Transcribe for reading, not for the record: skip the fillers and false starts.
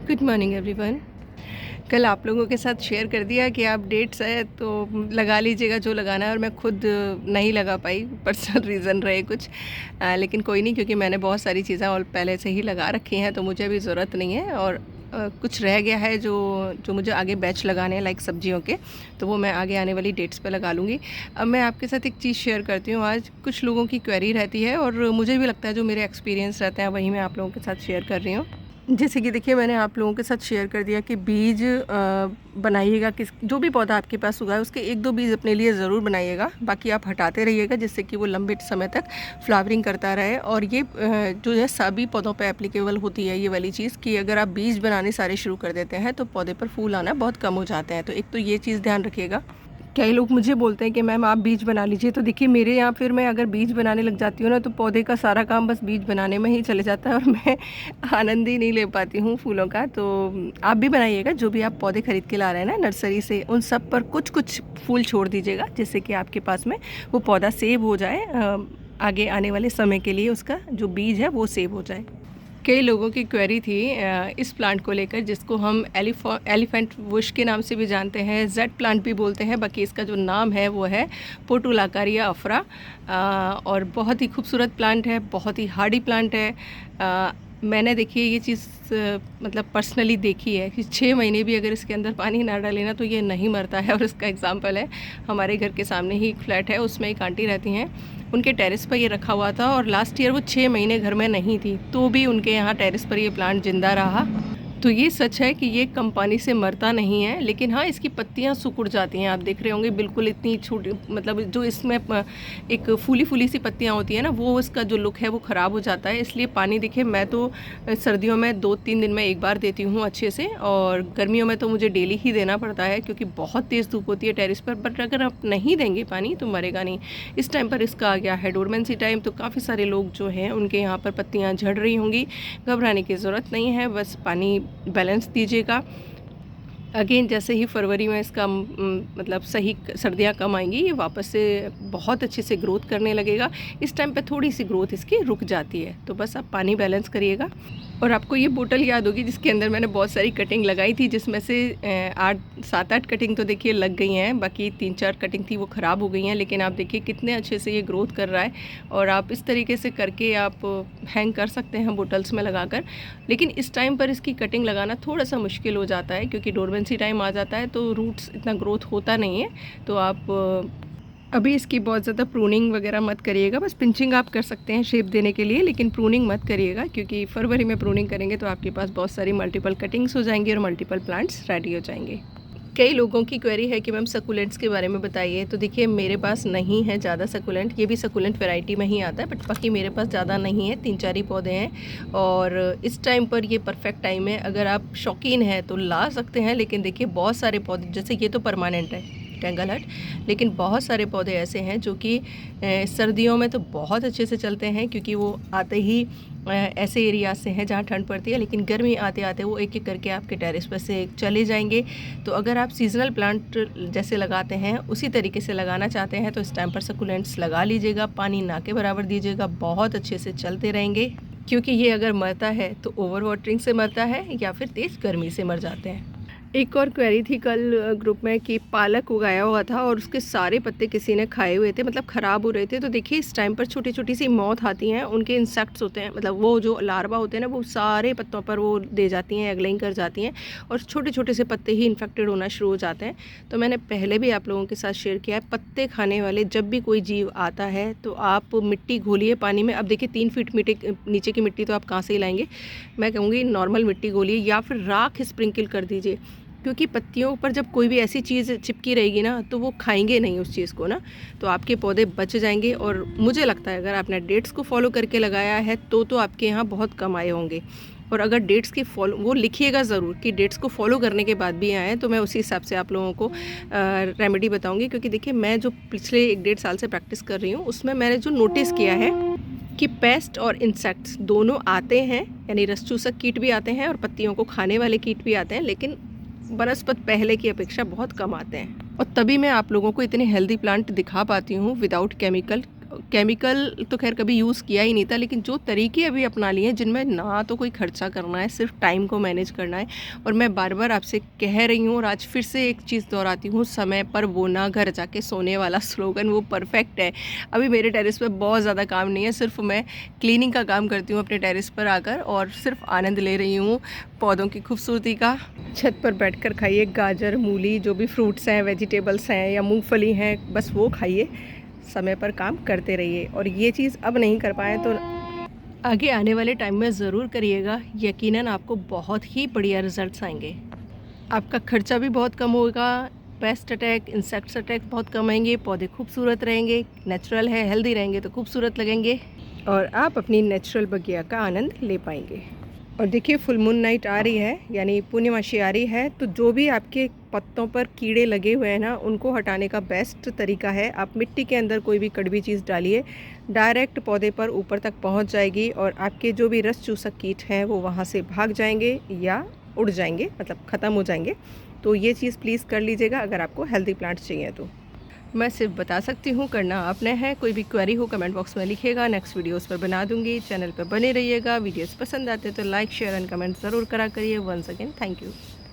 Good morning everyone. कल आप लोगों के साथ शेयर कर दिया कि आप डेट्स है तो लगा लीजिएगा जो लगाना है, और मैं खुद नहीं लगा पाई, पर्सनल रीज़न रहे कुछ। लेकिन कोई नहीं, क्योंकि मैंने बहुत सारी चीज़ें और पहले से ही लगा रखी हैं, तो मुझे अभी ज़रूरत नहीं है। और कुछ रह गया है जो जो मुझे आगे बैच लगाने हैं, लाइक सब्जियों के, तो वो मैं आगे आने वाली डेट्स पे लगा लूँगी। अब मैं आपके साथ एक चीज़ शेयर करती हूँ आज। कुछ लोगों की क्वेरी रहती है और मुझे भी लगता है जो मेरे एक्सपीरियंस रहते हैं वही मैं आप लोगों के साथ शेयर कर रही हूँ। जैसे कि देखिए, मैंने आप लोगों के साथ शेयर कर दिया कि बीज बनाइएगा, किस जो भी पौधा आपके पास उगा है उसके 1-2 बीज अपने लिए ज़रूर बनाइएगा। बाकी आप हटाते रहिएगा जिससे कि वो लंबे समय तक फ्लावरिंग करता रहे। और ये जो है सभी पौधों पे एप्लीकेबल होती है ये वाली चीज़, कि अगर आप बीज बनाने सारे शुरू कर देते हैं तो पौधे पर फूल आना बहुत कम हो जाते हैं। तो एक तो ये चीज़ ध्यान रखिएगा। कई लोग मुझे बोलते हैं कि मैम आप बीज बना लीजिए, तो देखिए मेरे यहाँ फिर मैं अगर बीज बनाने लग जाती हूँ ना, तो पौधे का सारा काम बस बीज बनाने में ही चले जाता है और मैं आनंद ही नहीं ले पाती हूँ फूलों का। तो आप भी बनाइएगा, जो भी आप पौधे खरीद के ला रहे हैं ना नर्सरी से, उन सब पर कुछ कुछ फूल छोड़ दीजिएगा, जिससे कि आपके पास में वो पौधा सेव हो जाए, आगे आने वाले समय के लिए उसका जो बीज है वो सेव हो जाए। कई लोगों की क्वेरी थी इस प्लांट को लेकर, जिसको हम एलिफेंट बुश के नाम से भी जानते हैं, जेड प्लांट भी बोलते हैं। बाकी इसका जो नाम है वो है पोर्टुलाकारिया अफ्रा। और बहुत ही खूबसूरत प्लांट है, बहुत ही हार्डी प्लांट है। मैंने देखिए ये चीज़ मतलब पर्सनली देखी है कि 6 महीने भी अगर इसके अंदर पानी ना डाले ना तो ये नहीं मरता है। और इसका एग्जांपल है, हमारे घर के सामने ही एक फ्लैट है, उसमें एक आंटी रहती हैं, उनके टेरेस पर ये रखा हुआ था और लास्ट ईयर वो 6 महीने घर में नहीं थी, तो भी उनके यहाँ टेरेस पर ये प्लांट ज़िंदा रहा। तो ये सच है कि ये कम पानी से मरता नहीं है, लेकिन हाँ इसकी पत्तियाँ सिकुड़ जाती हैं। आप देख रहे होंगे बिल्कुल इतनी छोटी, मतलब जो इसमें एक फूली फूली सी पत्तियाँ होती हैं ना, वो इसका जो लुक है वो ख़राब हो जाता है। इसलिए पानी देखिए, मैं तो सर्दियों में 2-3 दिन में एक बार देती हूँ अच्छे से, और गर्मियों में तो मुझे डेली ही देना पड़ता है क्योंकि बहुत तेज़ धूप होती है टेरेस पर। बट अगर आप नहीं देंगे पानी तो मरेगा नहीं। इस टाइम पर इसका आ गया है डोरमेंसी टाइम, तो काफ़ी सारे लोग जो हैं उनके यहाँ पर पत्तियाँ झड़ रही होंगी। घबराने की ज़रूरत नहीं है, बस पानी बैलेंस दीजिएगा। अगेन जैसे ही फरवरी में इसका मतलब सही सर्दियाँ कम आएंगी, ये वापस से बहुत अच्छे से ग्रोथ करने लगेगा। इस टाइम पे थोड़ी सी ग्रोथ इसकी रुक जाती है, तो बस आप पानी बैलेंस करिएगा। और आपको ये बोतल याद होगी जिसके अंदर मैंने बहुत सारी कटिंग लगाई थी, जिसमें से 7-8 कटिंग तो देखिए लग गई हैं, बाकी 3-4 कटिंग थी वो ख़राब हो गई हैं। लेकिन आप देखिए कितने अच्छे से ये ग्रोथ कर रहा है, और आप इस तरीके से करके आप हैंग कर सकते हैं बोटल्स में लगाकर। लेकिन इस टाइम पर इसकी कटिंग लगाना थोड़ा सा मुश्किल हो जाता है क्योंकि डोरमेंसी टाइम आ जाता है, तो रूट्स इतना ग्रोथ होता नहीं है। तो आप अभी इसकी बहुत ज़्यादा प्रूनिंग वगैरह मत करिएगा, बस पिंचिंग आप कर सकते हैं शेप देने के लिए, लेकिन प्रूनिंग मत करिएगा, क्योंकि फरवरी में प्रूनिंग करेंगे तो आपके पास बहुत सारी मल्टीपल कटिंग्स हो जाएंगी और मल्टीपल प्लांट्स रेडी हो जाएंगे। कई लोगों की क्वेरी है कि मैम सकुलेंट्स के बारे में बताइए। तो देखिए मेरे पास नहीं है ज़्यादा सकुलेंट, ये भी सकुलेंट वैरायटी में ही आता है, बट बाकी मेरे पास ज़्यादा नहीं है, 3-4 ही पौधे हैं। और इस टाइम पर ये परफेक्ट टाइम है, अगर आप शौकीन हैं तो ला सकते हैं। लेकिन देखिए बहुत सारे पौधे, जैसे ये तो परमानेंट है टेंगल हट, लेकिन बहुत सारे पौधे ऐसे हैं जो कि सर्दियों में तो बहुत अच्छे से चलते हैं, क्योंकि वो आते ही ऐसे एरिया से हैं जहाँ ठंड पड़ती है, लेकिन गर्मी आते आते वो एक एक करके आपके टेरेस पर से चले जाएंगे। तो अगर आप सीजनल प्लांट जैसे लगाते हैं उसी तरीके से लगाना चाहते हैं तो इस टाइम पर सकुलेंट्स लगा लीजिएगा, पानी ना के बराबर दीजिएगा, बहुत अच्छे से चलते रहेंगे। क्योंकि ये अगर मरता है तो ओवर वाटरिंग से मरता है या फिर तेज़ गर्मी से मर जाते हैं। एक और क्वेरी थी कल ग्रुप में कि पालक उगाया हुआ था और उसके सारे पत्ते किसी ने खाए हुए थे, मतलब ख़राब हो रहे थे। तो देखिए इस टाइम पर छोटी छोटी सी मौत आती हैं, उनके इंसेक्ट्स होते हैं, मतलब वो जो लार्वा होते हैं ना, वो सारे पत्तों पर वो दे जाती हैं, एग लेइंग कर जाती हैं, और छोटे छोटे से पत्ते ही इन्फेक्टेड होना शुरू हो जाते हैं। तो मैंने पहले भी आप लोगों के साथ शेयर किया है, पत्ते खाने वाले जब भी कोई जीव आता है तो आप मिट्टी घोलिए पानी में। अब देखिए 3 फीट मिट्टी नीचे की मिट्टी तो आप कहाँ से ही लाएंगे, मैं कहूँगी नॉर्मल मिट्टी घोलिए या फिर राख स्प्रिंकल कर दीजिए, क्योंकि पत्तियों पर जब कोई भी ऐसी चीज़ चिपकी रहेगी ना तो वो खाएंगे नहीं उस चीज़ को ना, तो आपके पौधे बच जाएंगे। और मुझे लगता है अगर आपने डेट्स को फॉलो करके लगाया है तो आपके यहाँ बहुत कम आए होंगे। और अगर डेट्स की फॉलो, वो लिखिएगा ज़रूर कि डेट्स को फॉलो करने के बाद भी आए, तो मैं उसी हिसाब से आप लोगों को रेमेडी बताऊँगी। क्योंकि देखिए मैं जो पिछले 1-1.5 साल से प्रैक्टिस कर रही हूँ उसमें मैंने जो नोटिस किया है कि पेस्ट और इंसेक्ट्स दोनों आते हैं, यानी रस चूसक कीट भी आते हैं और पत्तियों को खाने वाले कीट भी आते हैं, लेकिन बनस्पत पहले की अपेक्षा बहुत कम आते हैं। और तभी मैं आप लोगों को इतने हेल्दी प्लांट दिखा पाती हूँ विदाउट केमिकल, केमिकल तो खैर कभी यूज़ किया ही नहीं था, लेकिन जो तरीके अभी अपना लिए हैं जिनमें ना तो कोई खर्चा करना है, सिर्फ टाइम को मैनेज करना है। और मैं बार बार आपसे कह रही हूँ और आज फिर से एक चीज़ दोहराती हूँ, समय पर वो ना घर जाके सोने वाला स्लोगन वो परफेक्ट है। अभी मेरे टेरेस पे बहुत ज़्यादा काम नहीं है, सिर्फ मैं क्लीनिंग का काम करती हूँ अपने टेरेस पर आकर, और सिर्फ आनंद ले रही हूँ पौधों की खूबसूरती का। छत पर बैठकर खाइए गाजर, मूली, जो भी फ्रूट्स हैं, वेजिटेबल्स हैं या मूंगफली हैं, बस वो खाइए, समय पर काम करते रहिए। और ये चीज़ अब नहीं कर पाए तो आगे आने वाले टाइम में ज़रूर करिएगा, यकीनन आपको बहुत ही बढ़िया रिजल्ट्स आएंगे। आपका खर्चा भी बहुत कम होगा, पेस्ट अटैक, इंसेक्ट्स अटैक बहुत कम आएंगे, पौधे खूबसूरत रहेंगे, नेचुरल है, हेल्दी रहेंगे तो खूबसूरत लगेंगे, और आप अपनी नेचुरल बगिया का आनंद ले पाएंगे। और देखिए फुल मून नाइट आ रही है, यानी पूर्णिमासी आ रही है, तो जो भी आपके पत्तों पर कीड़े लगे हुए हैं ना, उनको हटाने का बेस्ट तरीका है, आप मिट्टी के अंदर कोई भी कड़वी चीज़ डालिए, डायरेक्ट पौधे पर ऊपर तक पहुंच जाएगी, और आपके जो भी रस चूसक कीट हैं वो वहां से भाग जाएंगे या उड़ जाएंगे, मतलब ख़त्म हो जाएंगे। तो ये चीज़ प्लीज़ कर लीजिएगा अगर आपको हेल्दी प्लांट्स चाहिए तो। मैं सिर्फ बता सकती हूँ, करना आपने है। कोई भी क्वेरी हो कमेंट बॉक्स में लिखिएगा, नेक्स्ट वीडियोस पर बना दूँगी। चैनल पर बने रहिएगा, वीडियोस पसंद आते तो लाइक शेयर एंड कमेंट ज़रूर करा करिए। Once again thank you.